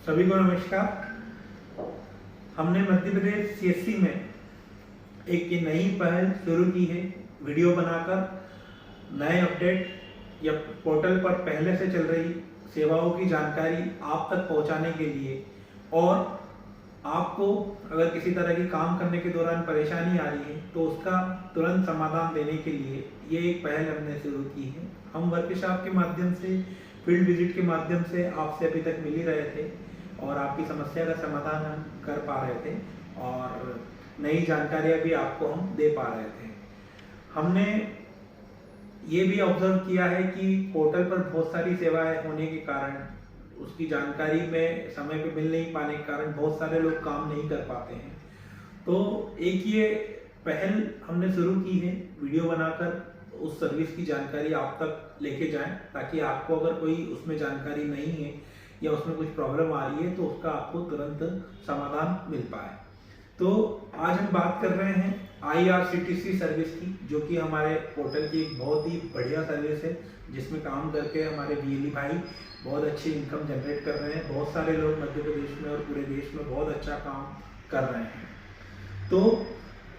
सभी को नमस्कार। हमने मध्य प्रदेश सीएससी में एक ये नई पहल शुरू की है, वीडियो बनाकर नए अपडेट या पोर्टल पर पहले से चल रही सेवाओं की जानकारी आप तक पहुंचाने के लिए, और आपको अगर किसी तरह की काम करने के दौरान परेशानी आ रही है तो उसका तुरंत समाधान देने के लिए ये एक पहल हमने शुरू की है। हम वर्कशॉप के माध्यम से, फील्ड विजिट के माध्यम से आपसे अभी तक मिल ही रहे थे और आपकी समस्या का समाधान हम कर पा रहे थे और नई जानकारियां भी आपको हम दे पा रहे थे। हमने ये भी ऑब्जर्व किया है कि पोर्टल पर बहुत सारी सेवाएं होने के कारण उसकी जानकारी में समय पे मिल नहीं पाने के कारण बहुत सारे लोग काम नहीं कर पाते हैं। तो एक ये पहल हमने शुरू की है, वीडियो बनाकर उस सर्विस की जानकारी आप तक लेके जाएं, ताकि आपको अगर कोई उसमें जानकारी नहीं है या उसमें कुछ प्रॉब्लम आ रही है तो उसका आपको तुरंत समाधान मिल पाए। तो आज हम बात कर रहे हैं IRCTC सर्विस की, जो कि हमारे पोर्टल की एक बहुत ही बढ़िया सर्विस है, जिसमें काम करके हमारे BLE भाई बहुत अच्छी इनकम जनरेट कर रहे हैं। बहुत सारे लोग मध्य प्रदेश में और पूरे देश में बहुत अच्छा काम कर रहे हैं। तो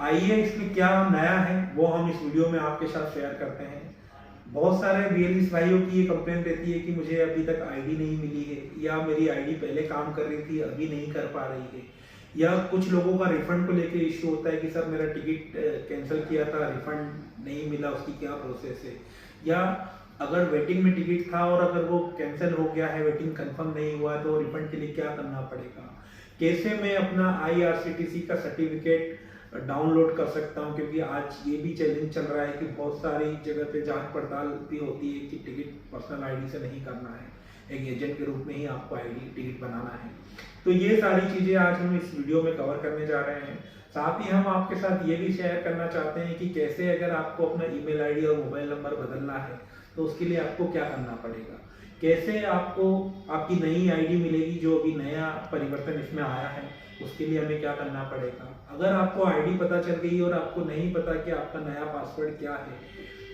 आइए इसमें क्या नया है वो हम इस वीडियो में आपके साथ शेयर करते हैं। बहुत सारे BLE भाइयों की ये कंप्लेंट रहती है कि मुझे अभी तक ID नहीं मिली है, या मेरी ID पहले काम कर रही थी अभी नहीं कर पा रही है, या कुछ लोगों का रिफंड को लेके इश्यू होता है कि सर मेरा टिकट कैंसिल किया था, रिफंड नहीं मिला, उसकी क्या प्रोसेस है, या अगर वेटिंग में टिकट था और अगर वो कैंसिल हो गया है, वेटिंग कंफर्म नहीं हुआ तो रिफंड के लिए क्या करना पड़ेगा, कैसे मैं अपना IRCTC का सर्टिफिकेट डाउनलोड कर सकता हूं, क्योंकि आज ये भी चैलेंज चल रहा है कि बहुत सारी जगह पे जांच पड़ताल भी होती है कि टिकट पर्सनल ID से नहीं करना है, एक एजेंट के रूप में ही आपको टिकट बनाना है। तो ये सारी चीजें आज हम इस वीडियो में कवर करने जा रहे हैं। साथ ही हम आपके साथ ये भी शेयर करना चाहते हैं कि कैसे अगर आपको अपना email ID और मोबाइल नंबर बदलना है तो उसके लिए आपको क्या करना पड़ेगा, कैसे आपको आपकी नई ID मिलेगी, जो अभी नया परिवर्तन इसमें आया है उसके लिए हमें क्या करना पड़ेगा। अगर आपको ID पता चल गई और आपको नहीं पता कि आपका नया पासवर्ड क्या है,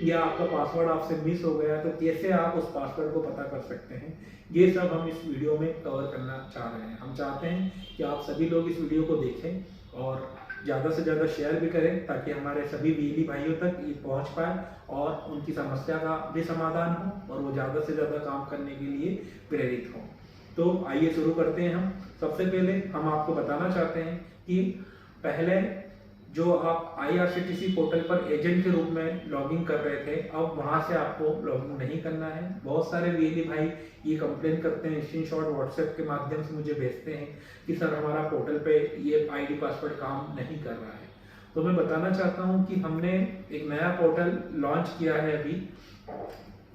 या आपका पासवर्ड आपसे मिस हो गया, तो कैसे आप उस पासवर्ड को पता कर सकते हैं, ये सब हम इस वीडियो में कवर करना चाह रहे हैं। हम चाहते हैं कि आप सभी लोग इस वीडियो को देखें और ज़्यादा से ज़्यादा शेयर भी करें, ताकि हमारे सभी BLE भाइयों तक ये पहुंच पाए और उनकी समस्या का भी समाधान हो और वो ज़्यादा से ज़्यादा काम करने के लिए प्रेरित हों। तो आइए शुरू करते हैं। हम सबसे पहले हम आपको बताना चाहते हैं कि पहले जो आप IRCTC पोर्टल पर एजेंट के रूप में लॉगिन कर रहे थे, अब वहां से आपको लॉगिन नहीं करना है। बहुत सारे BLE भाई ये कंप्लेन करते हैं, स्क्रीनशॉट WhatsApp के माध्यम से मुझे भेजते हैं कि सर हमारा पोर्टल पे ये ID पासवर्ड काम नहीं कर रहा है। तो मैं बताना चाहता हूँ कि हमने एक नया पोर्टल लॉन्च किया है अभी।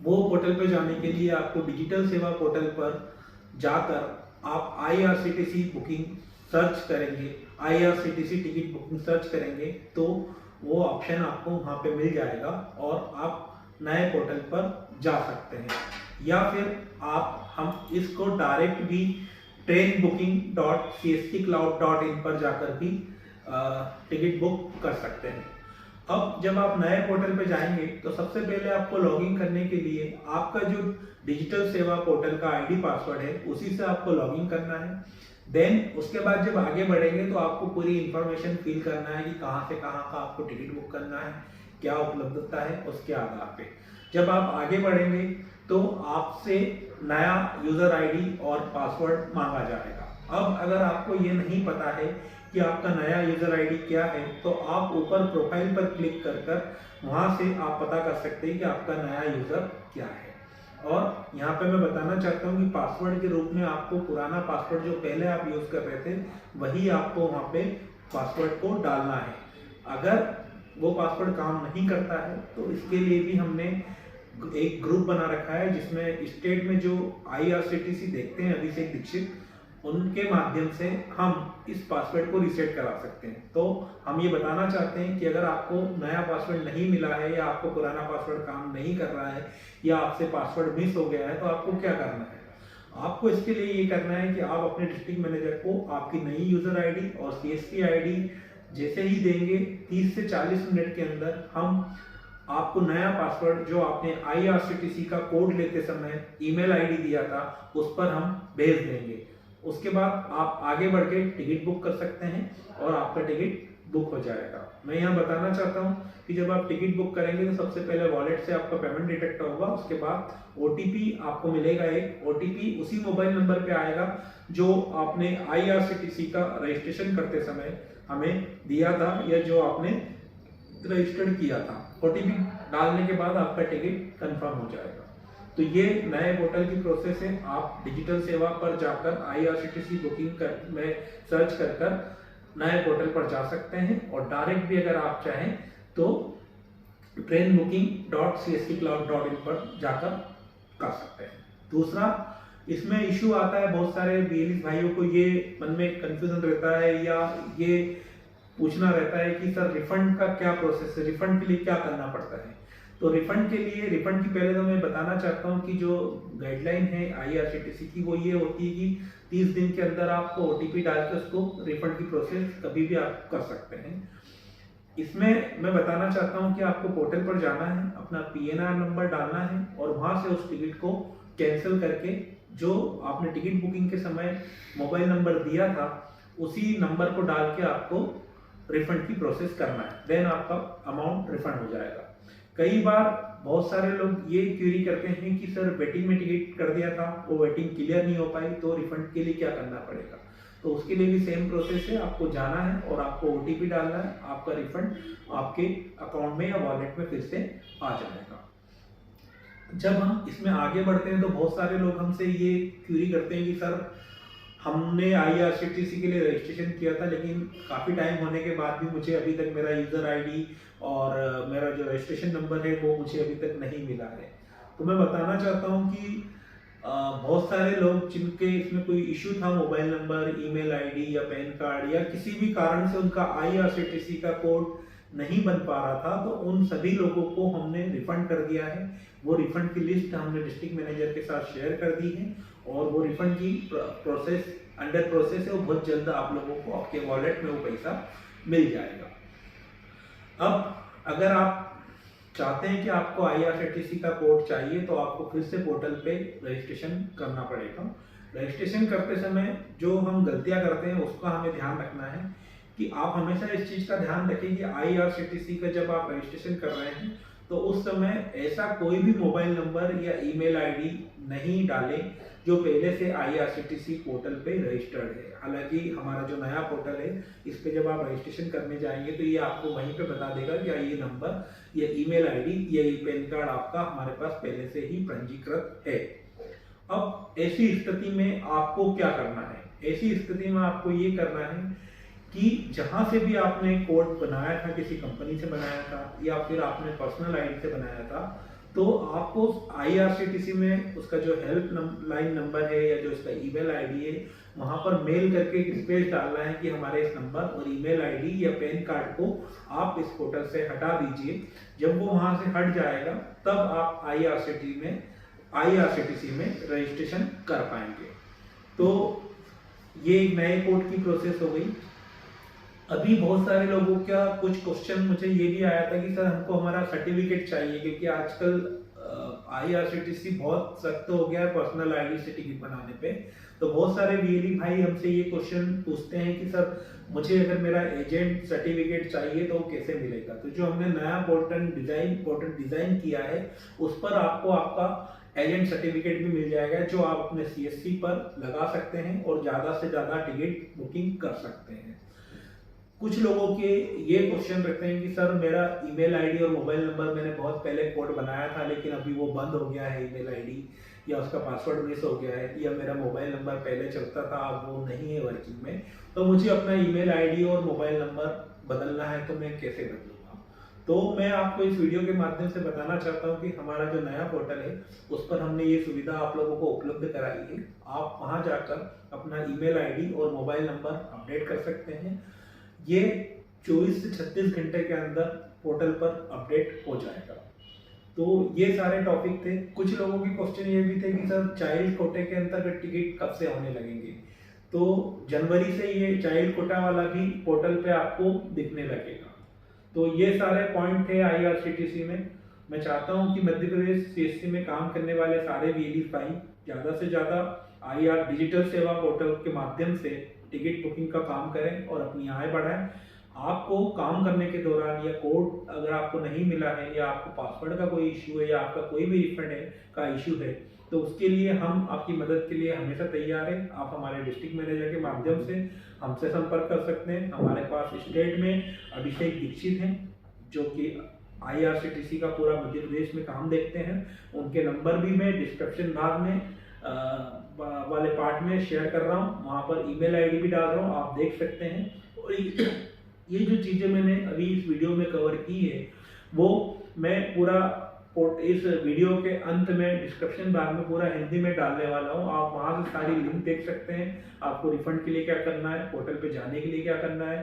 वो पोर्टल पे जाने के लिए आपको डिजिटल सेवा पोर्टल पर जाकर आप IRCTC बुकिंग सर्च करेंगे, IRCTC टिकट बुकिंग सर्च करेंगे तो वो ऑप्शन आपको वहाँ पे मिल जाएगा और आप नए पोर्टल पर जा सकते हैं। या फिर हम इसको डायरेक्ट भी trainbooking.cstcloud.in पर जाकर भी टिकट बुक कर सकते हैं। अब जब आप नए पोर्टल पे जाएंगे तो सबसे पहले आपको लॉगिन करने के लिए आपका जो डिजिटल सेवा पोर्टल का ID पासवर्ड है उसी से आपको लॉगिन करना है। देन उसके बाद जब आगे बढ़ेंगे तो आपको पूरी इंफॉर्मेशन फिल करना है कि कहाँ से कहाँ का आपको टिकट बुक करना है, क्या उपलब्धता है, उसके आधार पे जब आप आगे बढ़ेंगे तो आपसे नया यूजर ID और पासवर्ड मांगा जाएगा। अब अगर आपको ये नहीं पता है कि आपका नया यूजर ID क्या है, तो आप ऊपर प्रोफाइल पर क्लिक कर वहां से आप पता कर सकते हैं कि आपका नया यूजर क्या है। और यहाँ पे मैं बताना चाहता हूँ कि पासवर्ड के रूप में आपको पुराना पासवर्ड जो पहले आप यूज कर रहे थे वही आपको वहाँ पे पासवर्ड को डालना है। अगर वो पासवर्ड काम नहीं करता है तो इसके लिए भी हमने एक ग्रुप बना रखा है, जिसमें स्टेट में जो IRCTC देखते हैं अभिषेक दीक्षित, उनके माध्यम से हम इस पासवर्ड को रीसेट करा सकते हैं। तो हम ये बताना चाहते हैं कि अगर आपको नया पासवर्ड नहीं मिला है, या आपको पुराना पासवर्ड काम नहीं कर रहा है, या आपसे पासवर्ड मिस हो गया है, तो आपको क्या करना है। आपको इसके लिए ये करना है कि आप अपने डिस्ट्रिक्ट मैनेजर को आपकी नई यूजर ID और CSC ID जैसे ही देंगे 30 से 40 मिनट के अंदर हम आपको नया पासवर्ड जो आपने IRCTC का कोड लेते समय email ID दिया था उस पर हम भेज देंगे। उसके बाद आप आगे बढ़ के टिकट बुक कर सकते हैं और आपका टिकट बुक हो जाएगा। मैं यहाँ बताना चाहता हूँ कि जब आप टिकट बुक करेंगे तो सबसे पहले वॉलेट से आपका पेमेंट डिटेक्ट होगा, उसके बाद OTP आपको मिलेगा। एक OTP उसी मोबाइल नंबर पे आएगा जो आपने IRCTC का रजिस्ट्रेशन करते समय हमें दिया था या जो आपने रजिस्टर्ड किया था। OTP डालने के बाद आपका टिकट कंफर्म हो जाएगा। तो ये नए पोर्टल की प्रोसेस है। आप डिजिटल सेवा पर जाकर IRCTC बुकिंग में सर्च कर नए पोर्टल पर जा सकते हैं और डायरेक्ट भी अगर आप चाहें तो trainbooking.csccloud.in पर जाकर कर सकते हैं। दूसरा, इसमें इशू आता है, बहुत सारे बीएलई भाइयों को ये मन में कंफ्यूजन रहता है या ये पूछना रहता है कि सर रिफंड का क्या प्रोसेस है, रिफंड के लिए क्या करना पड़ता है। तो रिफंड के लिए, रिफंड की पहले तो मैं बताना चाहता हूँ कि जो गाइडलाइन है IRCTC की वो ये होती है कि 30 दिन के अंदर आपको OTP डाल के उसको रिफंड की प्रोसेस कभी भी आप कर सकते हैं। इसमें मैं बताना चाहता हूँ कि आपको पोर्टल पर जाना है, अपना PNR नंबर डालना है और वहां से उस टिकट को कैंसिल करके जो आपने टिकट बुकिंग के समय मोबाइल नंबर दिया था उसी नंबर को डाल के आपको रिफंड की प्रोसेस करना है। देन आपका अमाउंट रिफंड हो जाएगा। कई बार बहुत सारे लोग ये क्वेरी करते हैं कि सर वेटिंग में टिकट कर दिया था, वो वेटिंग क्लियर नहीं हो पाई, तो रिफंड के लिए क्या करना पड़ेगा। तो उसके लिए भी सेम प्रोसेस है, आपको जाना है और आपको OTP डालना है, आपका रिफंड आपके अकाउंट में या वॉलेट में फिर से आ जाएगा। जब हम इसमें आगे बढ़ते हैं तो बहुत सारे लोग हमसे ये क्वेरी करते हैं कि सर हमने IRCTC के लिए रजिस्ट्रेशन किया था लेकिन काफ़ी टाइम होने के बाद भी मुझे अभी तक मेरा यूज़र ID और मेरा जो रजिस्ट्रेशन नंबर है वो मुझे अभी तक नहीं मिला है। तो मैं बताना चाहता हूँ कि बहुत सारे लोग जिनके इसमें कोई इशू था, मोबाइल नंबर, ईमेल ID या पैन कार्ड या किसी भी कारण से उनका IRCTC का कोड नहीं बन पा रहा था, तो उन सभी लोगों को हमने रिफंड कर दिया है। वो रिफंड की लिस्ट हमने डिस्ट्रिक्ट मैनेजर के साथ शेयर कर दी है और वो रिफंड की प्रोसेस अंडर प्रोसेस है। वो बहुत जल्द आप लोगों को आपके वॉलेट में वो पैसा मिल जाएगा। अब अगर आप चाहते हैं कि आपको IRCTC का कोड चाहिए तो आपको फिर से पोर्टल पे रजिस्ट्रेशन करना पड़ेगा। रजिस्ट्रेशन करते समय जो हम गलतियां करते हैं उसका हमें ध्यान रखना है कि आप हमेशा इस चीज का ध्यान रखें कि IRCTC का जब आप रजिस्ट्रेशन कर रहे हैं तो उस समय ऐसा कोई भी मोबाइल नंबर या ईमेल ID नहीं डालें जो पहले से IRCTC पोर्टल पे रजिस्टर्ड है। हालांकि हमारा जो नया पोर्टल है इस पे जब आप रजिस्ट्रेशन करने जाएंगे तो ये आपको वहीं पे बता देगा कि ये नंबर, ये ईमेल ID या ये पैन कार्ड आपका हमारे पास पहले से ही पंजीकृत है। अब ऐसी स्थिति में आपको क्या करना है? ऐसी स्थिति में आपको ये करना है कि जहां से भी आपने कोड बनाया था, किसी कंपनी से बनाया था या फिर आपने पर्सनल ID से बनाया था, तो आपको IRCTC में उसका जो हेल्प लाइन नंबर है या जो उसका ईमेल ID है वहां पर मेल करके एक स्पेस डालना है कि हमारे इस नंबर और ईमेल ID या पैन कार्ड को आप इस पोर्टल से हटा दीजिए। जब वो वहां से हट जाएगा तब आप IRCTC में रजिस्ट्रेशन कर पाएंगे। तो ये एक नए कोड की प्रोसेस हो गई। अभी बहुत सारे लोगों का कुछ क्वेश्चन मुझे ये भी आया था कि सर हमको हमारा सर्टिफिकेट चाहिए, क्योंकि आजकल IRCTC बहुत सख्त हो गया है पर्सनल ID से टिकट बनाने पे। तो बहुत सारे बीएलई भाई हमसे ये क्वेश्चन पूछते हैं कि सर मुझे अगर मेरा एजेंट सर्टिफिकेट चाहिए तो कैसे मिलेगा। तो जो हमने नया पोर्टल डिजाइन किया है उस पर आपको आपका एजेंट सर्टिफिकेट भी मिल जाएगा जो आप अपने CSC पर लगा सकते हैं और ज़्यादा से ज़्यादा टिकट बुकिंग कर सकते हैं। कुछ लोगों के ये क्वेश्चन रखते हैं कि सर मेरा ईमेल ID और मोबाइल नंबर मैंने बहुत पहले कोड बनाया था लेकिन अभी वो बंद हो गया है ईमेल ID, या उसका पासवर्ड मिस हो गया है, या मेरा मोबाइल नंबर पहले चलता था अब वो नहीं है वर्किंग में, तो मुझे अपना ईमेल ID और मोबाइल नंबर बदलना है तो मैं कैसे बदलूंगा। तो मैं आपको इस वीडियो के माध्यम से बताना चाहता हूँ कि हमारा जो नया पोर्टल है उस पर हमने ये सुविधा आप लोगों को उपलब्ध कराई है। आप वहाँ जाकर अपना ईमेल ID और मोबाइल नंबर अपडेट कर सकते हैं। ये 24 से 36 घंटे के अंदर पोर्टल पर अपडेट हो जाएगा। तो ये सारे टॉपिक थे। कुछ लोगों के क्वेश्चन ये भी थे कि सर चाइल्ड कोटे के अंतर्गत टिकट कब से होने लगेंगे। तो जनवरी से ये चाइल्ड कोटा वाला भी पोर्टल पे आपको दिखने लगेगा। तो ये सारे पॉइंट थे IRCTC में। मैं चाहता हूँ कि मध्य प्रदेश CSC में काम करने वाले सारे बीएलई भाई ज़्यादा से ज़्यादा IR डिजिटल सेवा पोर्टल के माध्यम से टिकट बुकिंग का काम करें और अपनी आय बढ़ाएं। आपको काम करने के दौरान या कोड अगर आपको नहीं मिला है या आपको पासवर्ड का कोई इश्यू है या आपका कोई भी रिफंड है का इश्यू है तो उसके लिए हम आपकी मदद के लिए हमेशा तैयार हैं। आप हमारे डिस्ट्रिक्ट मैनेजर के माध्यम से हमसे संपर्क कर सकते हैं। हमारे पास स्टेट में अभिषेक दीक्षित हैं जो कि IRCTC का पूरा मध्य प्रदेश में काम देखते हैं। उनके नंबर भी मैं डिस्क्रिप्शन भाग में वाले पार्ट में शेयर कर रहा हूँ, वहाँ पर ईमेल आईडी भी डाल रहा हूँ, आप देख सकते हैं। और ये जो चीज़ें मैंने अभी इस वीडियो में कवर की है वो मैं पूरा इस वीडियो के अंत में डिस्क्रिप्शन बार में पूरा हिंदी में डालने वाला हूँ। आप वहाँ से सारी लिंक देख सकते हैं। आपको रिफंड के लिए क्या करना है, पोर्टल पे जाने के लिए क्या करना है,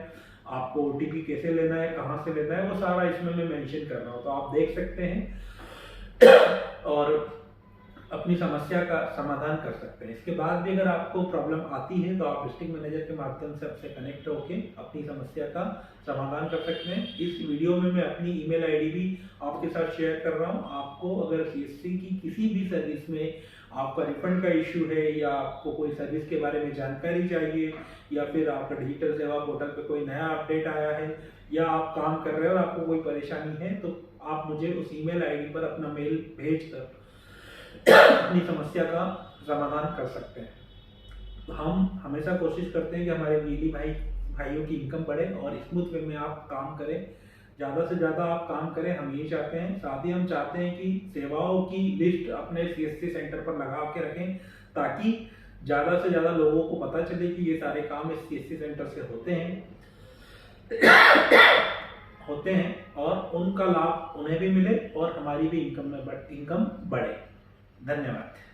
आपको OTP कैसे लेना है, कहाँ से लेना है, वो सारा इसमें मैं मेंशन कर रहा हूँ, तो आप देख सकते हैं और अपनी समस्या का समाधान कर सकते हैं। इसके बाद भी अगर आपको प्रॉब्लम आती है तो आप डिस्ट्रिक्ट मैनेजर के माध्यम से आपसे कनेक्ट होकर अपनी समस्या का समाधान कर सकते हैं। इस वीडियो में मैं अपनी ईमेल आईडी भी आपके साथ शेयर कर रहा हूं। आपको अगर CSC की किसी भी सर्विस में आपका रिफंड का इश्यू है या आपको कोई सर्विस के बारे में जानकारी चाहिए या फिर आपका डिजिटल सेवा पोर्टल पे कोई नया अपडेट आया है या आप काम कर रहे हो और आपको कोई परेशानी है तो आप मुझे उस ईमेल आईडी पर अपना मेल भेज कर अपनी समस्या का समाधान कर सकते हैं। तो हम हमेशा कोशिश करते हैं कि हमारे बिजली भाइयों की इनकम बढ़े और स्मूथ वे में आप काम करें, ज़्यादा से ज़्यादा आप काम करें, हम ये चाहते हैं। साथ ही हम चाहते हैं कि सेवाओं की लिस्ट अपने CSC सेंटर पर लगा के रखें ताकि ज़्यादा से ज़्यादा लोगों को पता चले कि ये सारे काम इस CSC सेंटर से होते हैं और उनका लाभ उन्हें भी मिले और हमारी भी इनकम बढ़े। धन्यवाद।